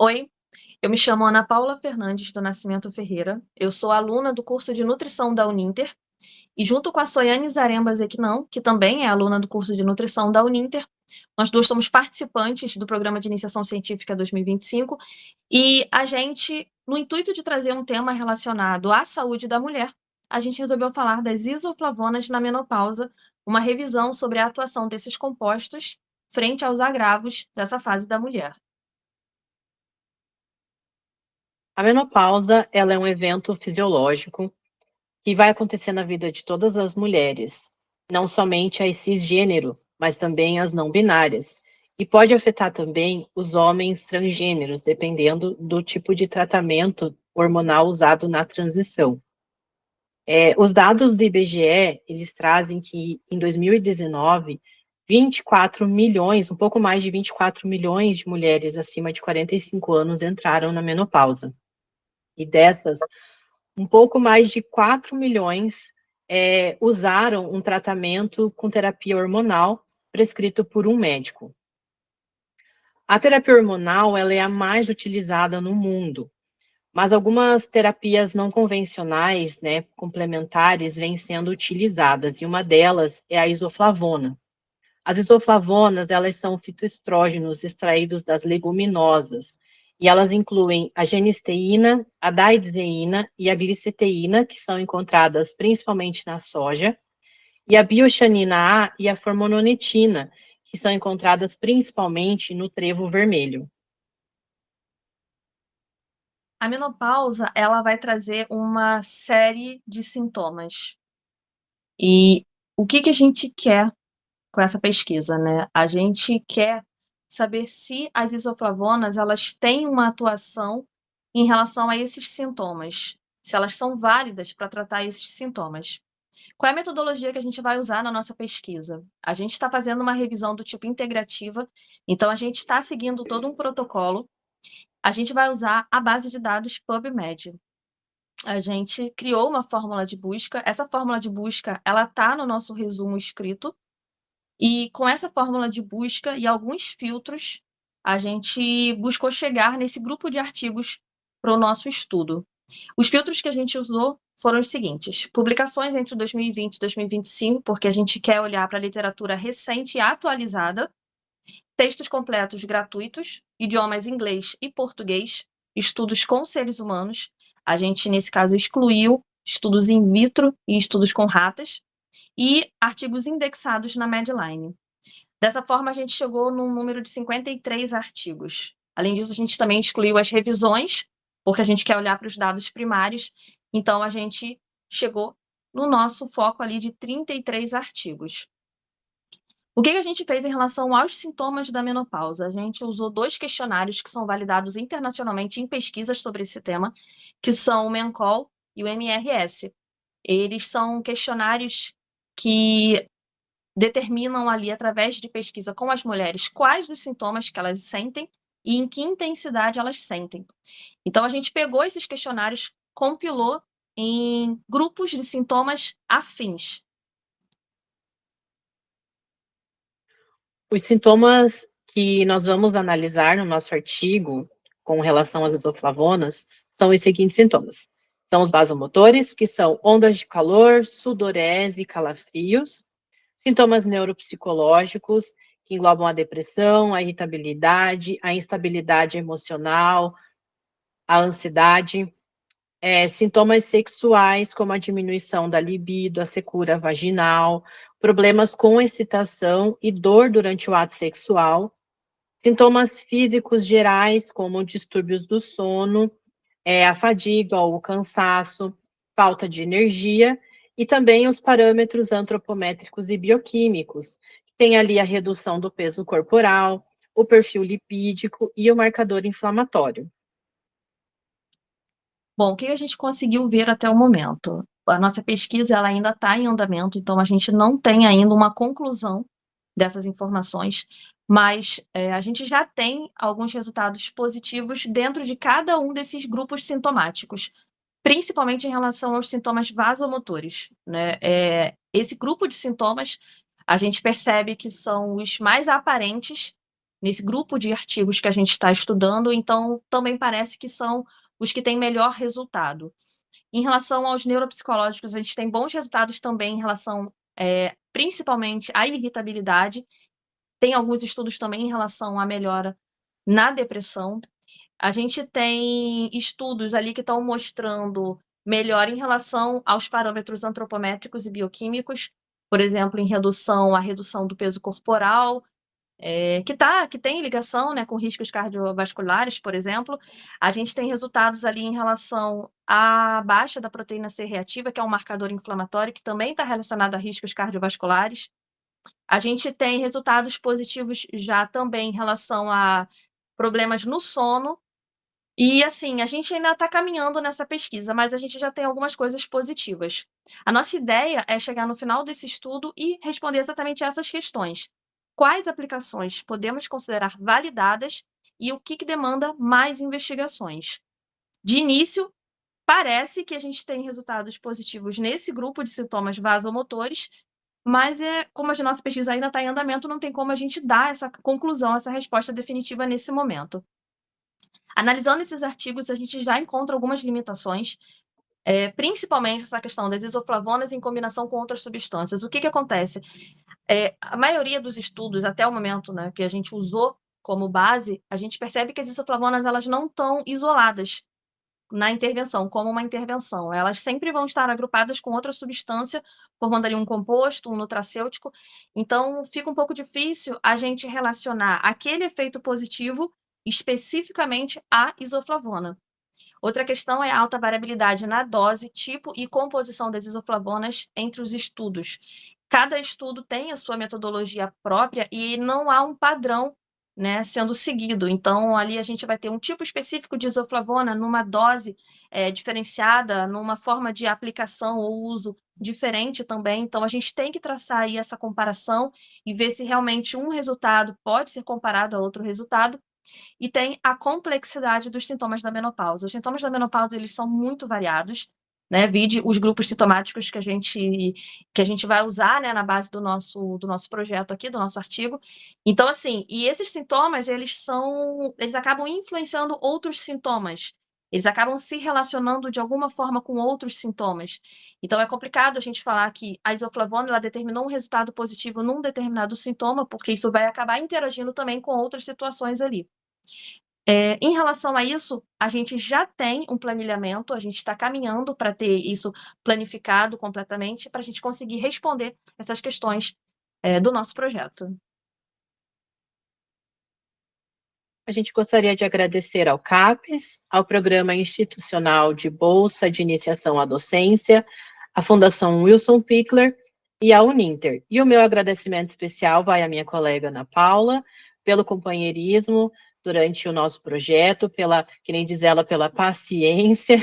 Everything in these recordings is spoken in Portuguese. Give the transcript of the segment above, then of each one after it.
Oi, eu me chamo Ana Paula Fernandes do Nascimento Ferreira. Eu sou aluna do curso de nutrição da Uninter e junto com a Soiane Zaremba Zequinão, que também é aluna do curso de nutrição da Uninter, nós duas somos participantes do Programa de Iniciação Científica 2025 e a gente, no intuito de trazer um tema relacionado à saúde da mulher, a gente resolveu falar das isoflavonas na menopausa, uma revisão sobre a atuação desses compostos frente aos agravos dessa fase da mulher. A menopausa, ela é um evento fisiológico que vai acontecer na vida de todas as mulheres, não somente as cisgênero, mas também as não binárias, e pode afetar também os homens transgêneros, dependendo do tipo de tratamento hormonal usado na transição. Os dados do IBGE, eles trazem que em 2019, 24 milhões, um pouco mais de 24 milhões de mulheres acima de 45 anos entraram na menopausa. E dessas, um pouco mais de 4 milhões usaram um tratamento com terapia hormonal prescrito por um médico. A terapia hormonal ela é a mais utilizada no mundo, mas algumas terapias não convencionais, né, complementares, vêm sendo utilizadas, e uma delas é a isoflavona. As isoflavonas, elas são fitoestrógenos extraídos das leguminosas, e elas incluem a genisteína, a daidzeína e a gliceteína, que são encontradas principalmente na soja, e a bioxanina A e a formononetina, que são encontradas principalmente no trevo vermelho. A menopausa, ela vai trazer uma série de sintomas. E o que a gente quer com essa pesquisa, né? A gente quer saber se as isoflavonas, elas têm uma atuação em relação a esses sintomas, se elas são válidas para tratar esses sintomas. Qual é a metodologia que a gente vai usar na nossa pesquisa? A gente está fazendo uma revisão do tipo integrativa, então a gente está seguindo todo um protocolo. A gente vai usar a base de dados PubMed. A gente criou uma fórmula de busca. Essa fórmula de busca, ela está no nosso resumo escrito. E com essa fórmula de busca e alguns filtros, a gente buscou chegar nesse grupo de artigos para o nosso estudo. Os filtros que a gente usou foram os seguintes: publicações entre 2020 e 2025, porque a gente quer olhar para a literatura recente e atualizada, textos completos gratuitos, idiomas inglês e português, estudos com seres humanos. A gente, nesse caso, excluiu estudos in vitro e estudos com ratas, e artigos indexados na Medline. Dessa forma, a gente chegou num número de 53 artigos. Além disso, a gente também excluiu as revisões, porque a gente quer olhar para os dados primários. Então, a gente chegou no nosso foco ali de 33 artigos. O que a gente fez em relação aos sintomas da menopausa? A gente usou 2 questionários que são validados internacionalmente em pesquisas sobre esse tema, que são o MENCOL e o MRS. Eles são questionários que determinam ali, através de pesquisa com as mulheres, quais os sintomas que elas sentem e em que intensidade elas sentem. Então, a gente pegou esses questionários, compilou em grupos de sintomas afins. Os sintomas que nós vamos analisar no nosso artigo com relação às isoflavonas são os seguintes sintomas. São os vasomotores, que são ondas de calor, sudorese e calafrios. Sintomas neuropsicológicos, que englobam a depressão, a irritabilidade, a instabilidade emocional, a ansiedade. Sintomas sexuais, como a diminuição da libido, a secura vaginal, problemas com excitação e dor durante o ato sexual. Sintomas físicos gerais, como distúrbios do sono, a fadiga ou o cansaço, falta de energia, e também os parâmetros antropométricos e bioquímicos, que tem ali a redução do peso corporal, o perfil lipídico e o marcador inflamatório. Bom, o que a gente conseguiu ver até o momento? A nossa pesquisa ela ainda está em andamento, então a gente não tem ainda uma conclusão dessas informações, mas a gente já tem alguns resultados positivos dentro de cada um desses grupos sintomáticos, principalmente em relação aos sintomas vasomotores, né? Esse grupo de sintomas, a gente percebe que são os mais aparentes nesse grupo de artigos que a gente está estudando, então também parece que são os que têm melhor resultado. Em relação aos neuropsicológicos, a gente tem bons resultados também em relação, principalmente à irritabilidade. Tem alguns estudos também em relação à melhora na depressão. A gente tem estudos ali que estão mostrando melhora em relação aos parâmetros antropométricos e bioquímicos, por exemplo, em a redução do peso corporal, que tem ligação, né, com riscos cardiovasculares, por exemplo. A gente tem resultados ali em relação à baixa da proteína C reativa, que é um marcador inflamatório, que também está relacionado a riscos cardiovasculares. A gente tem resultados positivos já também em relação a problemas no sono. E, assim, a gente ainda está caminhando nessa pesquisa, mas a gente já tem algumas coisas positivas. A nossa ideia é chegar no final desse estudo e responder exatamente essas questões. Quais aplicações podemos considerar validadas e o que demanda mais investigações? De início, parece que a gente tem resultados positivos nesse grupo de sintomas vasomotores, mas como a nossa pesquisa ainda está em andamento, não tem como a gente dar essa conclusão, essa resposta definitiva nesse momento. Analisando esses artigos, a gente já encontra algumas limitações, principalmente essa questão das isoflavonas em combinação com outras substâncias. O que acontece? A maioria dos estudos, até o momento, né, que a gente usou como base, a gente percebe que as isoflavonas elas não estão isoladas na intervenção, como uma intervenção. Elas sempre vão estar agrupadas com outra substância, formando ali um composto, um nutracêutico. Então, fica um pouco difícil a gente relacionar aquele efeito positivo especificamente à isoflavona. Outra questão é a alta variabilidade na dose, tipo e composição das isoflavonas entre os estudos. Cada estudo tem a sua metodologia própria e não há um padrão, né, sendo seguido. Então, ali a gente vai ter um tipo específico de isoflavona numa dose diferenciada, numa forma de aplicação ou uso diferente também. Então, a gente tem que traçar aí essa comparação e ver se realmente um resultado pode ser comparado a outro resultado. E tem a complexidade dos sintomas da menopausa. Os sintomas da menopausa, eles são muito variados, né? Vide os grupos sintomáticos que a gente vai usar, né, na base do nosso projeto aqui, do nosso artigo. Então, assim, e esses sintomas, eles acabam influenciando outros sintomas. Eles acabam se relacionando de alguma forma com outros sintomas. Então, é complicado a gente falar que a isoflavona, ela determinou um resultado positivo num determinado sintoma, porque isso vai acabar interagindo também com outras situações ali. Em relação a isso, a gente já tem um planilhamento, a gente está caminhando para ter isso planificado completamente, para a gente conseguir responder essas questões do nosso projeto. A gente gostaria de agradecer ao CAPES, ao Programa Institucional de Bolsa de Iniciação à Docência, à Fundação Wilson Pickler e à Uninter. E o meu agradecimento especial vai à minha colega Ana Paula, pelo companheirismo durante o nosso projeto, que nem diz ela, pela paciência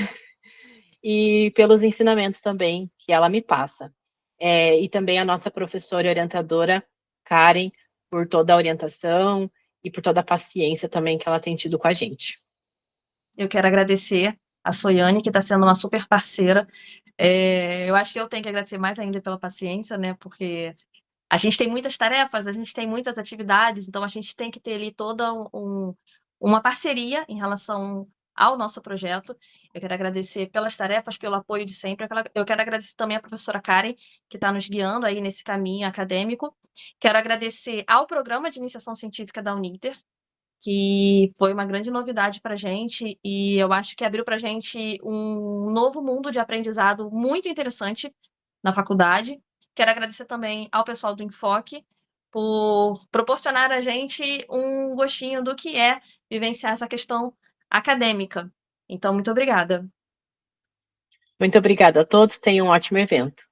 e pelos ensinamentos também que ela me passa. E também a nossa professora e orientadora, Karen, por toda a orientação e por toda a paciência também que ela tem tido com a gente. Eu quero agradecer a Soiane, que está sendo uma super parceira. Eu acho que eu tenho que agradecer mais ainda pela paciência, né? Porque a gente tem muitas tarefas, a gente tem muitas atividades, então a gente tem que ter ali toda uma parceria em relação ao nosso projeto. Eu quero agradecer pelas tarefas, pelo apoio de sempre. Eu quero agradecer também a professora Karen, que está nos guiando aí nesse caminho acadêmico. Quero agradecer ao Programa de Iniciação Científica da Uninter, que foi uma grande novidade para a gente, e eu acho que abriu para a gente um novo mundo de aprendizado muito interessante na faculdade. Quero agradecer também ao pessoal do Enfoque por proporcionar a gente um gostinho do que é vivenciar essa questão acadêmica. Então, muito obrigada. Muito obrigada a todos, tenham um ótimo evento.